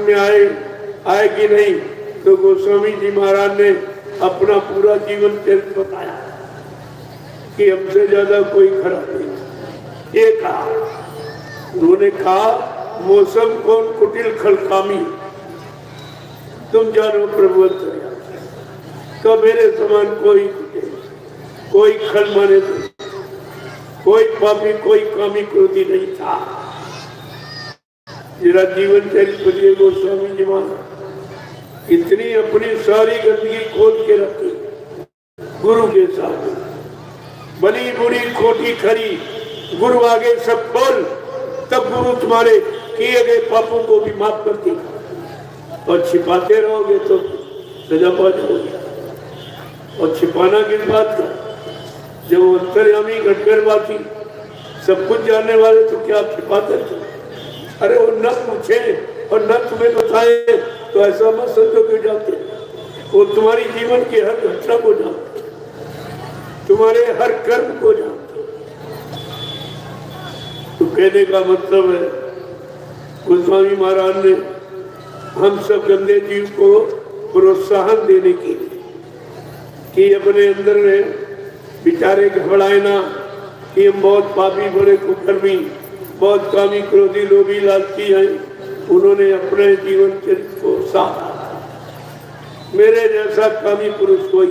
में आए कि नहीं? तो गोस्वामी जी महाराज ने अपना पूरा जीवन चरित्र बताया कि हमसे ज्यादा कोई खरा नहीं। ये कहा, उन्होंने कहा, मौसम कौन कुटिल खलकामी, तुम जानो प्रभु अंतर्यामी। तो मेरे समान कोई कुटिल, कोई खल माने तो, कोई पापी, कोई कामी क्रोधी नहीं था। मेरा जीवन चरित्र गोस्वामी जी महाराज इतनी अपनी सारी गंदगी खोल के रखी गुरु के साथ, बली बुरी खोटी खरी, गुरु आगे सब बोल, तब गुरु तुम्हारे किए गए पापों को भी माफ कर देगा। और छिपाते रहोगे तो सजा पा जाओगे। और छिपाना किस बात का? जब वो अंतर्यामी घटकरवासी सब कुछ जानने वाले तो क्या छिपाते थे? अरे वो न पूछे और न तुम्हें बताए तो ऐसा मत समझो कि जानते। वो तुम्हारी जीवन की हर घटना को जानते, तुम्हारे हर कर्म को जानते। तो कहने का मतलब है गोस्वामी महाराज ने हम सब गंदे जीव को प्रोत्साहन देने के लिए कि अपने अंदर में बेचारे घबराए ना कि हम बहुत पापी, बड़े कुकर्मी, बहुत कामी, क्रोधी, लोभी, लालची हैं। उन्होंने अपने जीवन चरित्र को साधा। मेरे जैसा कामी पुरुष कोई,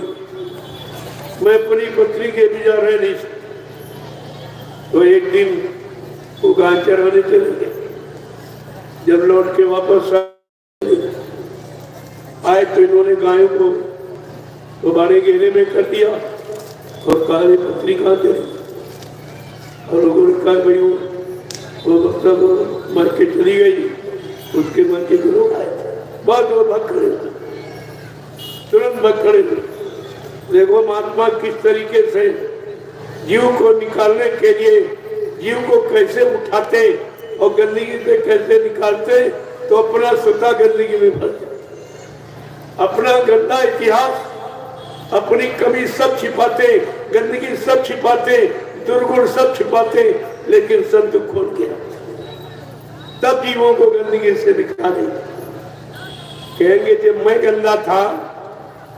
मैं अपनी पत्नी के बिना रह नहीं सकता। तो एक दिन वो गाय चराने चले गए। जब लौट के वापस आए तो इन्होंने गायों को तो बाड़े घेरे में कर दिया और कहा पत्नी कहाँ चली? और लोगों ने कहा भाई वो मतलब मर के चली गई। उसके मर के जो लोग आए बाद वो भाग खड़े, तुरंत भाग खड़े। देखो महात्मा किस तरीके से जीव को निकालने के लिए जीव को कैसे उठाते और गंदगी से कैसे निकालते, तो अपना स्वतः गंदगी में फंस जाते, अपना गंदा इतिहास, अपनी कमी सब छिपाते, गंदगी सब छिपाते, दुर्गुण सब छिपाते, लेकिन संत खोल के रखते। तब जीवों को गंदगी से निकाले। कहेंगे जब मैं गंदा था,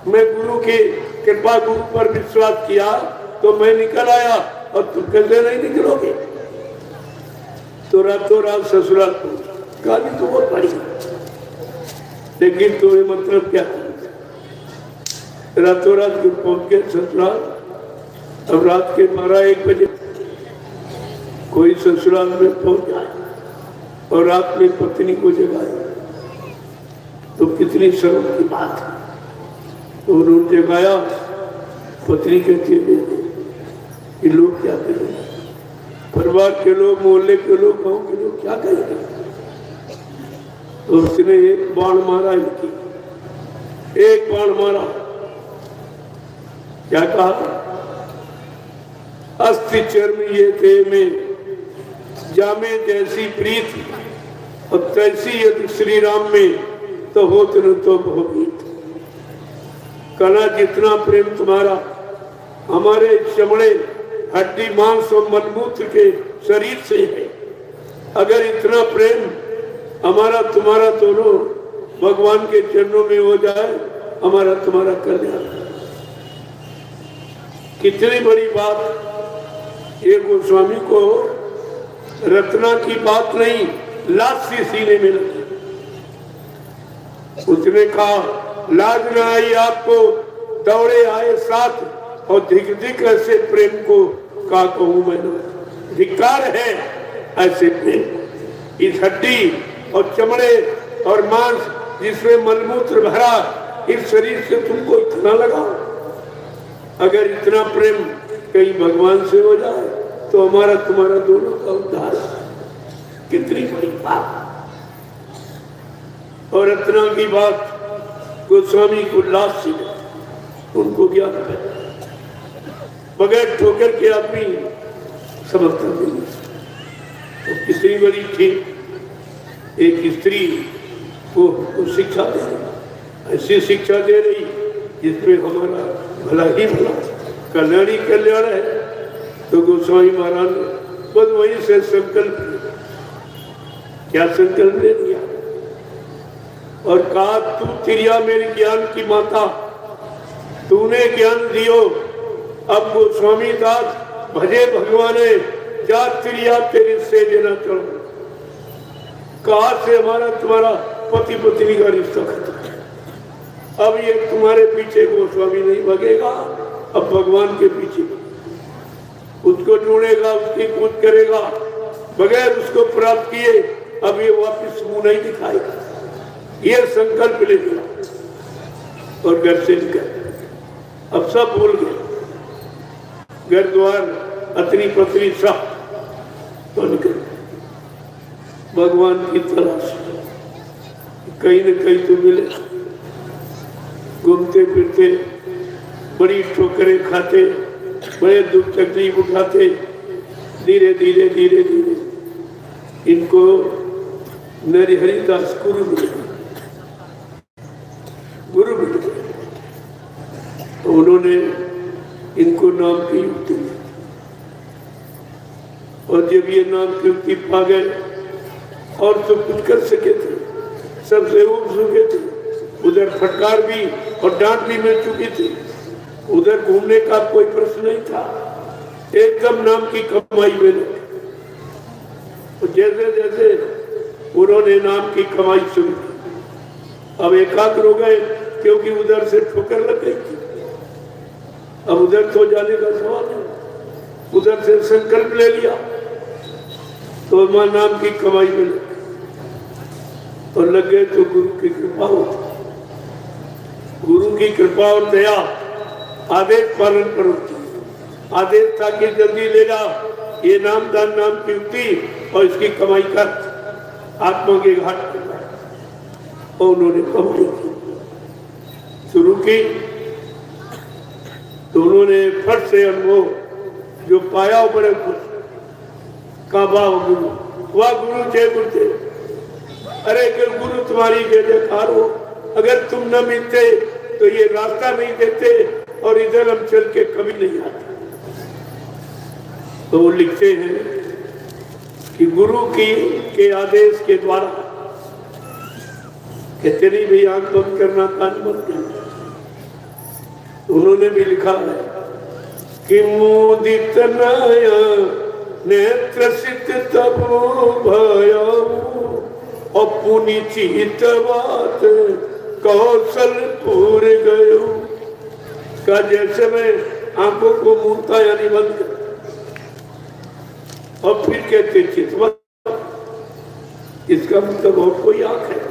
मैं गुरु की कृपा, गुरु पर विश्वास किया तो मैं निकल आया, और तुम कैसे नहीं निकलोगे? तो रातों रात ससुराल पहुंचा। गाली तो बहुत बड़ी, लेकिन तुम्हें मतलब क्या? रातों रात पहुंच के ससुराल। अब रात के 12-1 बजे कोई ससुराल में पहुंच जाए और रात में पत्नी को जगाए तो कितनी शर्म की बात है। और उन्होंने जगाया, पत्नी कहती है कि लोग क्या करेंगे, परिवार के लोग, मोहल्ले के लोग, गांव के लोग क्या करेंगे? तो उसने एक बाण मारा, एक बाण मारा। क्या कहा? अस्थि चर्म ये थे में जामे जैसी प्रीत, और तैसी यदि श्री राम में तो होत न तो भोगीत। कला जितना प्रेम तुम्हारा हमारे चमड़े, हड्डी, मांस और मलमूत्र के शरीर से है, अगर इतना प्रेम हमारा तुम्हारा दोनों भगवान के चरणों में हो जाए, हमारा तुम्हारा कल्याण। कितनी बड़ी बात! ये गोस्वामी को रत्ना की बात नहीं, लाश सी सीने में लगी। उसने कहा लाज न आई आपको, दौड़े आए साथ, और धिक धिक ऐसे प्रेम को का कहूं मैंने, धिक्कार है ऐसे प्रेम। इस हड्डी और चमड़े और मांस जिसमें मलमूत्र भरा, इस शरीर से तुमको इतना लगा। अगर इतना प्रेम कहीं भगवान से हो जाए तो हमारा तुम्हारा दोनों का उद्धार। कितनी बड़ी बात! और रत्ना की बात गोस्वामी को लाश सी, उनको ज्ञान है, बगैर ठोकर के आदमी समझता नहीं। तो कितनी बड़ी थी एक स्त्री को शिक्षा दे रही, ऐसी शिक्षा दे रही जिसमें हमारा भला ही भला, कल्याण ही कल्याण है। तो गोस्वामी महाराज ने बस वहीं से संकल्प, क्या संकल्प ले लिया? और कहा तू तिरिया मेरे ज्ञान की माता, तूने ज्ञान दियो। अब गोस्वामी दास भजे भगवाने जा तिरिया तेरे से देना चलो। कहा से हमारा तुम्हारा पति पत्नी का रिश्ता खत्म है। अब ये तुम्हारे पीछे गोस्वामी नहीं भगेगा, अब भगवान के पीछे उसको ढूंढेगा, उसकी कूद करेगा, बगैर उसको प्राप्त किए अब ये वापिस मुंह नहीं दिखाएगा। ये संकल्प ले लिया और घर से निकल। अब सब भूल गए, घर द्वार अतनी पत्नी सब तो निकल भगवान की तलाश। कहीं न कहीं तो मिले, घूमते फिरते बड़ी ठोकरें खाते, बड़े दुख तकलीफ उठाते, धीरे धीरे धीरे धीरे इनको नरहरिदास गुरु मिल गए। तो उन्होंने इनको नाम की युक्ति दी और जब ये नाम की युक्ति पा गए और तो कुछ कर सके थे, सबसे उब चुके थे, उधर फटकार भी और डांट भी मिल चुकी थी, उधर घूमने का कोई प्रश्न नहीं था, एकदम नाम की कमाई में लगे। जैसे जैसे उन्होंने नाम की कमाई शुरू की, अब एकाग्र हो गए क्योंकि उधर से ठोकर लग गई थी। अब उधर तो जाने का सवाल है, उधर से संकल्प ले लिया तो मां नाम की कमाई में लगे और लग गए। तो गुरु की कृपा होती, गुरु की कृपा और दया आदेश पालन पर होती। आदेश था कि जल्दी ले जा ये नाम दान नाम की युक्ति और इसकी कमाई कर, आत्मा के घाट पर। और उन्होंने कमाई शुरू की तो उन्होंने फट से अनुभव जो पाया वो बड़े खुश। कहा वाह गुरु, वाह गुरु, जय गुरुदेव। अरे कि गुरु तुम्हारी जय जयकार हो, अगर तुम न मिलते तो ये रास्ता नहीं देते और इधर हम चल के कभी नहीं आते। तो वो लिखते हैं कि गुरु के आदेश के द्वारा कहते नहीं भाई आंख बंद करना, कान बंद करना। उन्होंने भी लिखा है कि मुदित नयन नेत्र सित तब भयो और पुनिचित बात कौशलपुर गयो। का जैसे मैं आंखों को मूंदता यानी बंद कर और फिर कहते चितवत, इसका मतलब और कोई आंख है।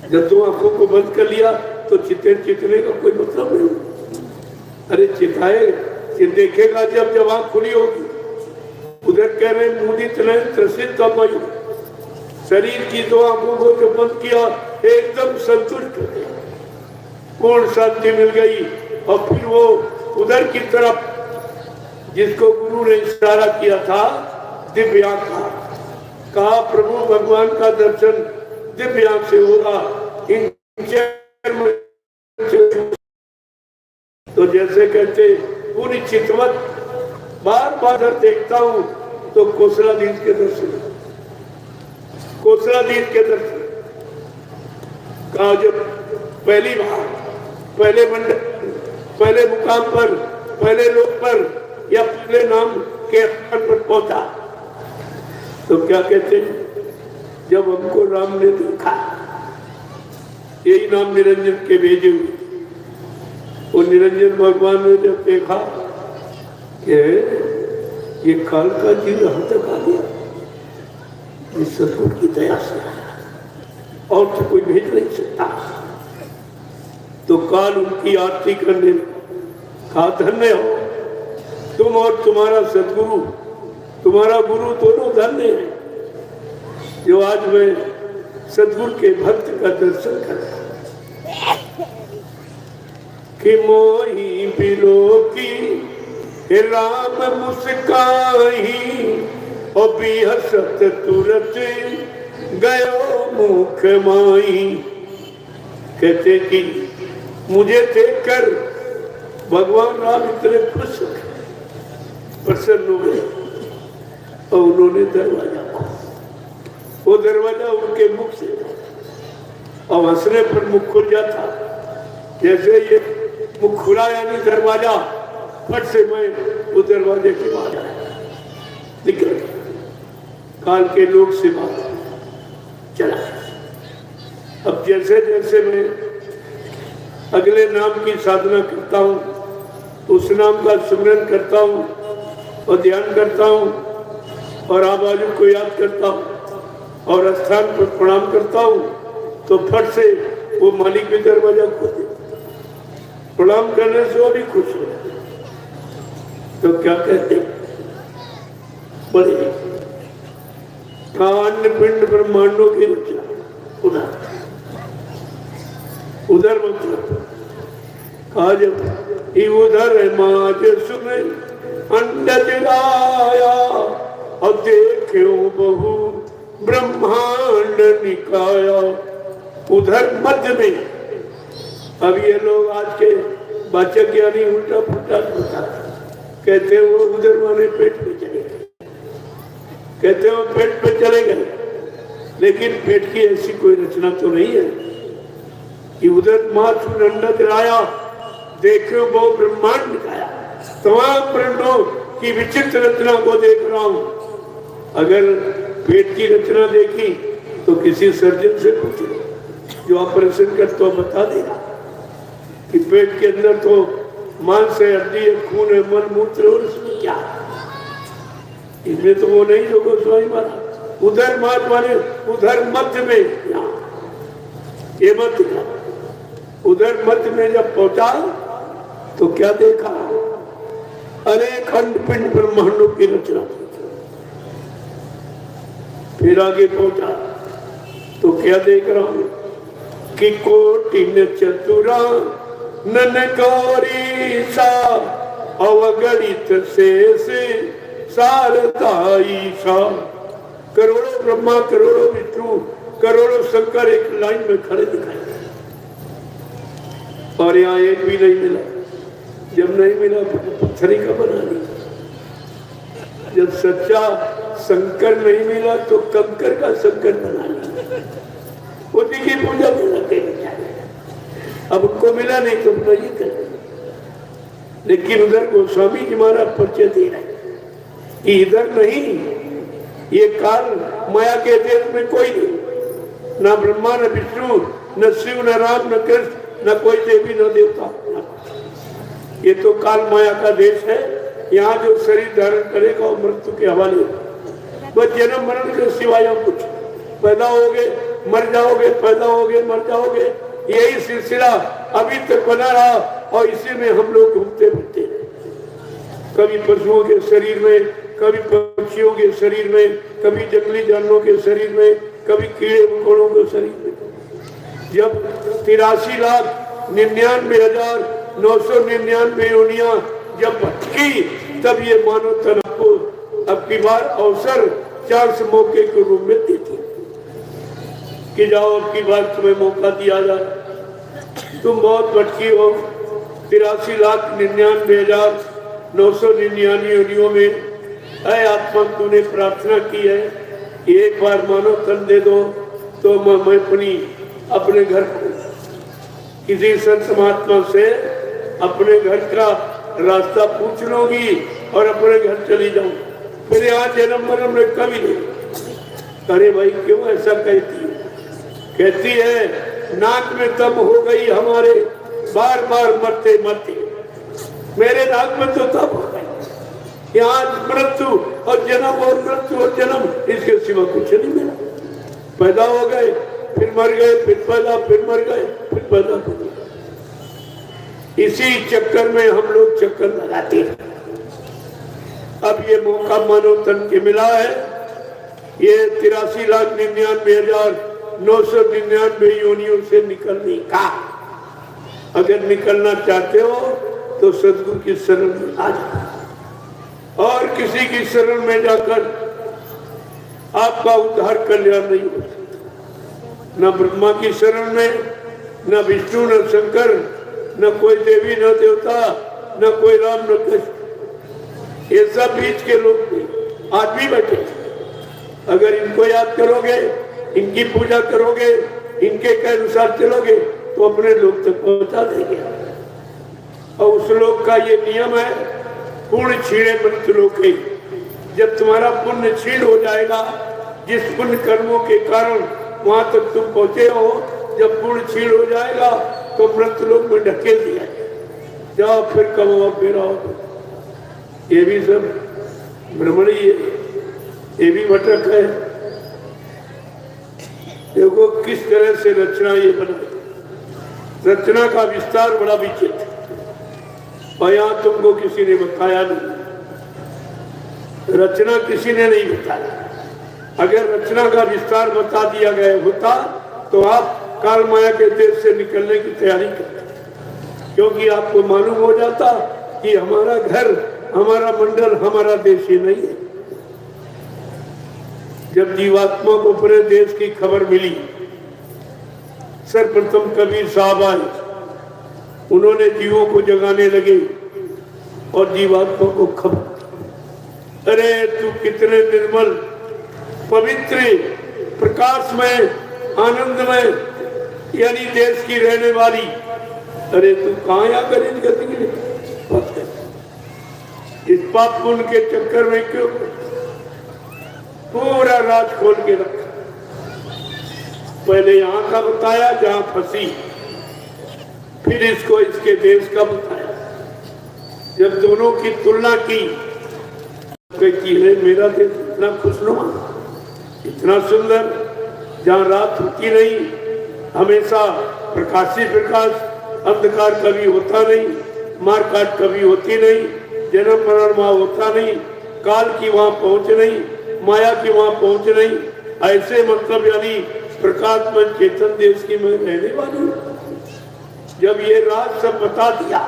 जब तुम आंखों को बंद कर लिया तो चितने का कोई मतलब नहीं। अरे चिताए देखेगा जब आंख खुली होगी। उधर कह रहे मुदित नयन त्रसित भयो, शरीर की दो आंखों को जब बंद किया एकदम संतुष्ट हो गया, पूर्ण शांति मिल गई। और फिर वो उधर की तरफ जिसको गुरु ने इशारा किया था दिव्यांग का, कहा प्रभु भगवान का दर्शन दिव्यांग से होगा। इन तो जैसे कहते पूरी चितवत बार बार देखता हूं तो कोसलाधीश के दर्शन, कोसलाधीश के दर्शन का जब पहली बार पहले मंडल, पहले मुकाम पर, पहले लोक पर या पहले नाम के स्थान पर पहुंचा तो क्या कहते हैं, जब हमको राम ने देखा, यही नाम निरंजन के भेजे हुए, वो निरंजन भगवान ने जब देखा कि ये काल का जीव यहाँ तक आ गया, इस सतगुरु की दया से और तो कोई भेज नहीं सकता। तो काल उनकी आरती करने कहा धन्य हो तुम और तुम्हारा सदगुरु, तुम्हारा गुरु दोनों धन्य हैं जो आज मैं सदगुरु के भक्त का दर्शन कर कि मोही बिलो की राम मुस्काही और भी हसत तुरत गयो मुख माई। कहते कि मुझे देखकर भगवान राम इतने खुश हो गए, प्रसन्न हो गए और उन्होंने दरवाजा खोला। वो दरवाजा उनके मुख से और हंसने पर मुख खुल जाता। जैसे ये मुख खुला यानी दरवाजा, फट से मैं उस दरवाजे के बाहर आया, निकल काल के लोग से बात चला। अब जैसे जैसे मैं अगले नाम की साधना करता हूँ, उस नाम का स्मरण करता हूँ और ध्यान करता हूँ और आबाजू को याद करता हूँ और स्थान पर प्रणाम करता हूँ, तो फट से वो मालिक भी दरवाजा खोल देता। प्रणाम करने से वो भी खुश हो। तो क्या कहते बड़े कांड पिंड ब्रह्मांडों की रचना उधर मतलब कहा जब उधर माज सुने अंडज लाया और देखो बहु ब्रह्मांड निकाया। उधर मध्य में अब ये लोग आज के वाचक यानी उल्टा पुल्टा कहते हैं, वो उधर माने पेट पे चले गए, कहते हो पेट पे चले गए, लेकिन पेट की ऐसी कोई रचना तो नहीं है कि उधर माथु नंदत राया देखो वो ब्रह्मांड निकाया। तमाम ब्रह्मांडों की विचित्र रचना को देख रहा हूं। अगर पेट की रचना देखी तो किसी सर्जन से पूछो जो ऑपरेशन कर तो बता देगा कि पेट के अंदर तो मांस है, हड्डी है, खून है, मन मूत्र और इसमें क्या है? इसमें तो वो नहीं जो गोस्वामी महाराज उधर मात माने उधर मध्य में, ये मत उधर मध्य में जब पहुंचा तो क्या देखा? अनेक खंड पिंड ब्रह्मांडों की रचना। फिर आगे पहुंचा तो क्या देख रहा हूं कि कोटिन चतुरा ननकारी सा अवगणित शेष शारदाई सा। करोड़ों ब्रह्मा, करोड़ों विष्णु, करोड़ों शंकर एक लाइन में खड़े दिखाई दे, और यहाँ एक भी नहीं मिला। जब नहीं मिला पत्थरी का बना लिया। जब सच्चा शंकर नहीं मिला तो कंकर का शंकर बना लिया। उसी की पूजा में लगे। अब उनको मिला नहीं तो नहीं कर। लेकिन उधर गोस्वामी जी महाराज परिचय दे रहे कि इधर नहीं, ये काल माया के देश में कोई नहीं, न ब्रह्मा न विष्णु न शिव न राम न कृष्ण न कोई देवी न देवता। ये तो काल माया का देश है। यहाँ जो शरीर धारण करेगा वो मृत्यु के हवाले, बस जन्म मरण के सिवाय कुछ। पैदा होगे मर जाओगे, पैदा होगे मर जाओगे, यही सिलसिला अभी तक बना रहा और इसी में हम लोग घूमते फिरते। कभी पशुओं के शरीर में, कभी पक्षियों के शरीर में, कभी जंगली जानवरों के शरीर में, कभी कीड़े मकोड़ों के शरीर में। जब 83,99,999 योनियां जब भटकी, तब ये मानव तन को अब की बार अवसर चांस मौके के रूप में देती कि जाओ अब की बार तुम्हें मौका दिया जाए। तुम बहुत भटकी हो। 83,99,999 योनियों में ऐ आत्मा तूने प्रार्थना की है कि एक बार मानव तन दे दो तो मैं अपने घर को किसी संत महात्मा से अपने घर का रास्ता पूछ लूंगी और अपने घर चली जाऊं। फिर यहाँ जन्म मरण में कभी नहीं। अरे भाई क्यों ऐसा कहती है? कहती है नाक में दम हो गई हमारे, बार बार मरते मरते। मेरे नाक में तो दम हो गई। यहाँ मृत्यु और जन्म और मृत्यु और जन्म, इसके सिवा कुछ नहीं मिला। पैदा हो गए फिर मर गए, फिर पैदा, फिर मर गए, फिर पैदा हो गए। इसी चक्कर में हम लोग चक्कर लगाते हैं। अब ये मौका मानव तन के मिला है। ये 83,99,999 योनियों से निकलने का। अगर निकलना चाहते हो तो सदगुरु की शरण में आ जाओ और किसी की शरण में जाकर आपका उद्धार कल्याण नहीं हो सकता। न ब्रह्मा की शरण में, न विष्णु न शंकर, न कोई देवी न देवता, न कोई राम न कृष्ण। ये सब बीच के लोग आज भी बैठे। अगर इनको याद करोगे, इनकी पूजा करोगे इनके के अनुसार चलोगे तो अपने लोग तक पहुंचा देंगे। और उस लोग का ये नियम है, पुण्य छीणे मंत्र लोके। जब तुम्हारा पुण्य छीण हो जाएगा, जिस पुण्य कर्मों के कारण वहां तक तुम पहुंचे हो, जब पुण्य छीण हो जाएगा तो मृत लोक में ढकेल दिया जाओ, फिर कमाओ फिर आओ। ये भी सब भ्रमण ही है, ये भी भटक है। देखो किस तरह से रचना ये बनाई, रचना का विस्तार बड़ा विचित्र, और यहाँ तुमको किसी ने बताया नहीं, रचना किसी ने नहीं बताया। अगर रचना का विस्तार बता दिया गया होता तो आप काल माया के देश से निकलने की तैयारी करते, क्योंकि आपको मालूम हो जाता कि हमारा घर, हमारा मंडल, हमारा देश ही नहीं है। जब जीवात्मा को पूरे देश की खबर मिली, सर्वप्रथम कबीर साहब आए, उन्होंने जीवों को जगाने लगे और जीवात्मा को खबर, अरे तू कितने निर्मल, पवित्र, प्रकाशमय, आनंदमय, यानी देश की रहने वाली, अरे तू कहाँ आकर इन गति इस पाप पुण्य के चक्कर में क्यों पूरा राज खोल के रखा। पहले यहाँ का बताया जहाँ फंसी, फिर इसको इसके देश का बताया। जब दोनों की तुलना की, मेरा देश इतना खुशनुमा, इतना सुंदर, जहाँ रात होती नहीं, हमेशा प्रकाश ही प्रकाश, अंधकार कभी होता नहीं, मारकाट कभी होती नहीं, जन्म मरण वहां होता नहीं, काल की वहां पहुंच नहीं, माया की वहां पहुंच नहीं। ऐसे मतलब यानी प्रकाशमय चेतन देश की मैं रहने वाली हूँ। जब ये राज सब बता दिया,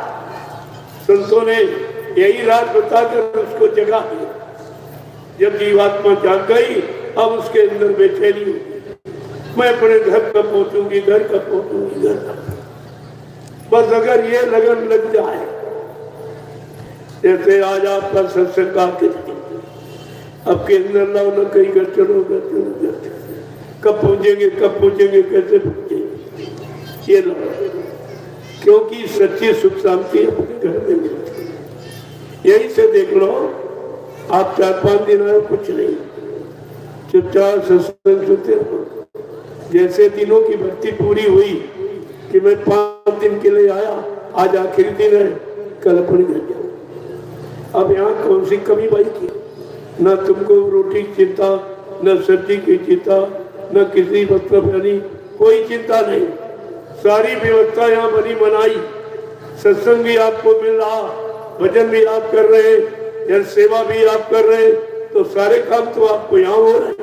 संतों ने यही राज बताकर उसको जगा दिया। जब जीवात्मा जाग गई, अब उसके अंदर बेचैनी होगी, मैं अपने घर कब पहुंचूंगी, घर कब पहुंचूंगी, घर कब। बस अगर ये लगन लग जाए, जैसे आज आपका सत्संग आके आपके अंदर लाओ ना, कहीं घर चलो, घर चलो, कब पहुंचेंगे, कब पहुंचेंगे, कैसे पहुंचेंगे, ये लो, क्योंकि सच्ची सुख शांति अपने घर में मिलती है। यही से देख लो, आप 4-5 दिन आए, कुछ नहीं, चुपचाप सत्संग सुनते रहो। जैसे दिनों की भक्ति पूरी हुई कि मैं 5 दिन के लिए आया, आज आखिरी दिन है, कल अपने घर जाओ। अब यहाँ कौन सी कमी भाई की, न तुमको रोटी की चिंता, न सब्जी की चिंता, न किसी मतलब यानी कोई चिंता नहीं, सारी व्यवस्था यहाँ बनी बनाई। सत्संग भी आपको मिल रहा, भजन भी आप कर रहे, जन सेवा भी आप कर रहे, तो सारे काम तो आपको यहाँ हो रहे,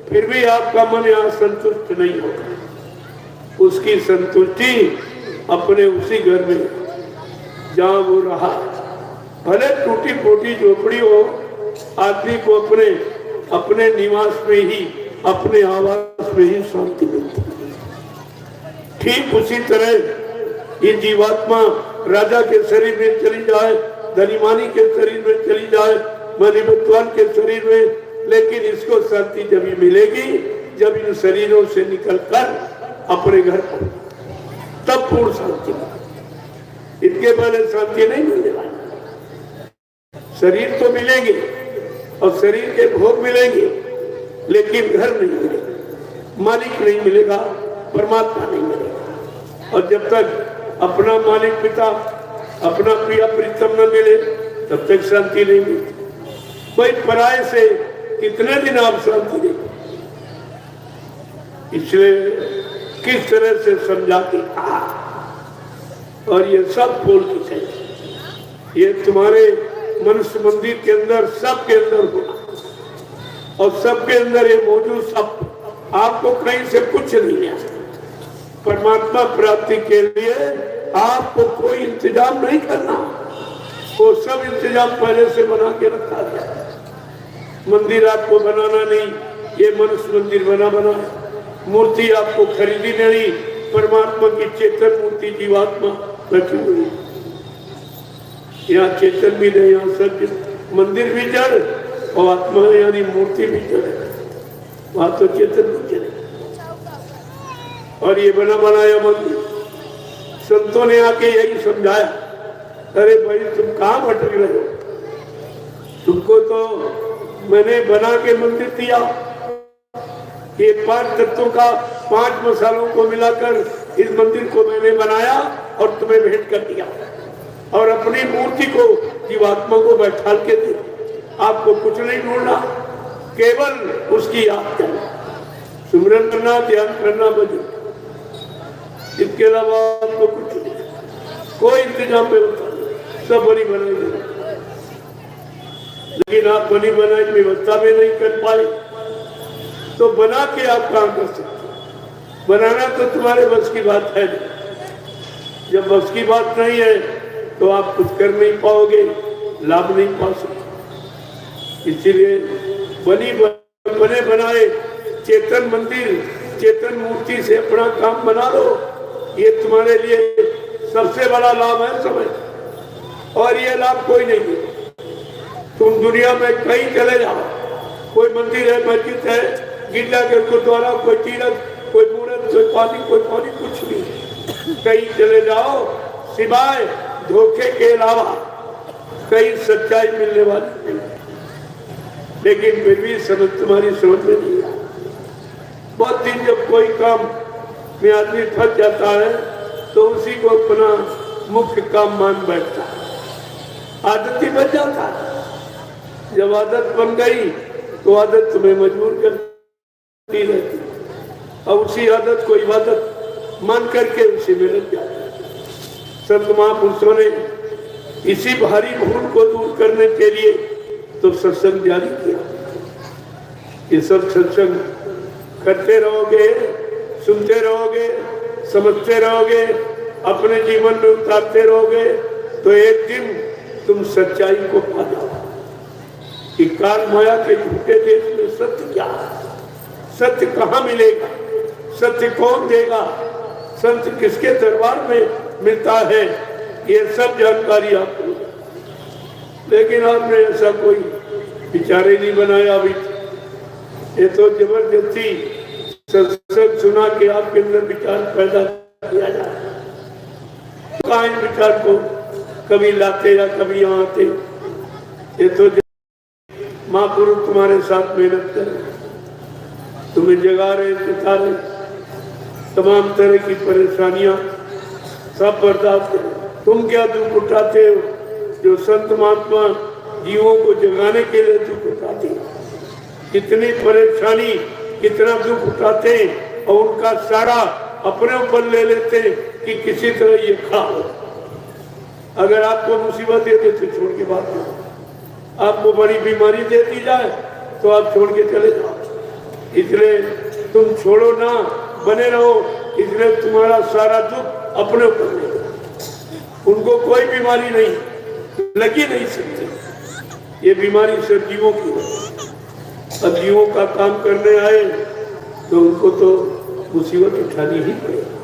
फिर भी आपका मन यहाँ संतुष्ट नहीं होगा। उसकी संतुष्टि अपने उसी घर में जहाँ वो रहा, भले टूटी फूटी झोपड़ी हो, आदमी को अपने अपने निवास में ही, अपने आवास में ही शांति मिलती है। ठीक उसी तरह ये जीवात्मा राजा के शरीर में चली जाए, धनीमानी के शरीर में चली जाए, मनी विद्वान के शरीर में, लेकिन इसको शांति जब भी मिलेगी जब इन शरीरों से निकलकर अपने घर पर, तब पूर्ण शांति मिलेगी। इनके पहले शांति नहीं मिलने वाली। शरीर तो मिलेंगे और शरीर के भोग मिलेंगे, लेकिन घर नहीं मिलेगा, मालिक नहीं मिलेगा, परमात्मा नहीं मिलेगा। और जब तक अपना मालिक पिता, अपना प्रिय प्रीतम न मिले, तब तक शांति नहीं मिलती। कोई पराये से कितने दिन आप शांति देंगे? इसलिए किस तरह से समझा के कहा, और ये सब बोल के चाहिए, ये तुम्हारे मनुष्य मंदिर के अंदर, सबके अंदर होगा, और सबके अंदर ये मौजूद, सब आपको कहीं से कुछ नहीं है। परमात्मा प्राप्ति के लिए आपको कोई इंतजाम नहीं करना, वो सब इंतजाम पहले से बना के रखा गया। मंदिर आपको बनाना नहीं, ये मनुष्य मंदिर बना है। मूर्ति आपको खरीदी नहीं, परमात्मा की चेतन मूर्ति जीवात्मा रखी हुई। यहाँ चेतन भी नहीं, यहाँ सब मंदिर भी जड़ और आत्मा यानी मूर्ति भी जड़ है, वहां तो चेतन भी जड़। और ये बना बनाया मंदिर। संतों ने आके यही समझाया, अरे भाई तुम कहाँ भटक रहे हो, तुमको तो मैंने बना के मंदिर दिया, ये 5 तत्वों का 5 मसालों को मिलाकर इस मंदिर को मैंने बनाया और तुम्हें भेंट कर दिया, और अपनी मूर्ति को जीवात्मा को बैठाल के दे। आपको कुछ नहीं ढूंढना, केवल उसकी याद करना, सुमिरन करना, ध्यान करना, भजन, इसके अलावा आपको कुछ नहीं, कोई इंतजाम व्यवस्था नहीं, सब बनी बनाई दे। लेकिन आप बनी बनाई व्यवस्था में नहीं कर पाए तो बना के आप काम कर सकते। बनाना तो तुम्हारे बस की बात है नहीं। जब बस की बात नहीं है तो आप कुछ कर नहीं पाओगे, लाभ नहीं पा सकते। इसीलिए बने बनाए चेतन मंदिर, चेतन मूर्ति से अपना काम बना लो, ये तुम्हारे लिए सबसे बड़ा लाभ है समझ। और ये लाभ कोई नहीं है। तुम दुनिया में कहीं चले जाओ, कोई मंदिर है, मस्जिद है, गिरजाघर, गुरुद्वारा, कोई तीर्थ, कोई मूर्त, कोई पानी, कुछ नहीं। कहीं चले जाओ, सिवाय धोखे के अलावा कहीं सच्चाई मिलने वाली नहीं। लेकिन फिर भी समझ तुम्हारी समझ में नहीं है। बहुत दिन जब कोई काम में आदमी फंस जाता है तो उसी को अपना मुख्य काम मान बैठता है, आदत ही बन जाता है। जब आदत बन गई तो आदत तुम्हें मजबूर करती रहती, और उसी आदत को इबादत मान करके उसी में लग जाता है। संत महापुरुषों ने इसी भारी भूल को दूर करने के लिए तो सत्संग जारी किया। ये सब सत्संग करते रहोगे, सुनते रहोगे, समझते रहोगे, अपने जीवन में उतारते रहोगे तो एक दिन तुम सच्चाई को पा जाओ कि काल माया के झूठे देश में सत्य क्या है, सत्य कहाँ मिलेगा, सत्य कौन देगा, सत्य किसके दरबार में मिलता है, ये सब जानकारी आपको। लेकिन आपने ऐसा कोई विचार ही नहीं बनाया अभी। ये तो जबरदस्ती सत्संग सुना के आपके अंदर विचार पैदा किया जाए। कहाँ इन विचार को कभी लाते या कभी यहाँ आते। ये तो महापुरुष तुम्हारे साथ मेहनत कर रहे, तुम्हें जगा रहे, सिखा रहे, तमाम तरह की परेशानियां सब बर्दाश्त करें। तुम क्या दुख उठाते हो जो संत महात्मा जीवों को जगाने के लिए दुख उठाते हैं। कितनी परेशानी, कितना दुख उठाते हैं और उनका सारा अपने ऊपर ले लेते हैं कि किसी तरह ये खा हो। अगर आपको मुसीबत देते तो छोड़ के बात करो, आपको बड़ी बीमारी दे दी जाए तो आप छोड़ के चले जाओ। इसलिए तुम छोड़ो ना, बने रहो। इसलिए तुम्हारा सारा दुख अपने ऊपर ले लो। उनको कोई बीमारी नहीं लगी नहीं सकती। ये बीमारी सब जीवों की है। अब जीवों का काम करने आए तो उनको तो मुसीबत उठानी ही पड़ेगी।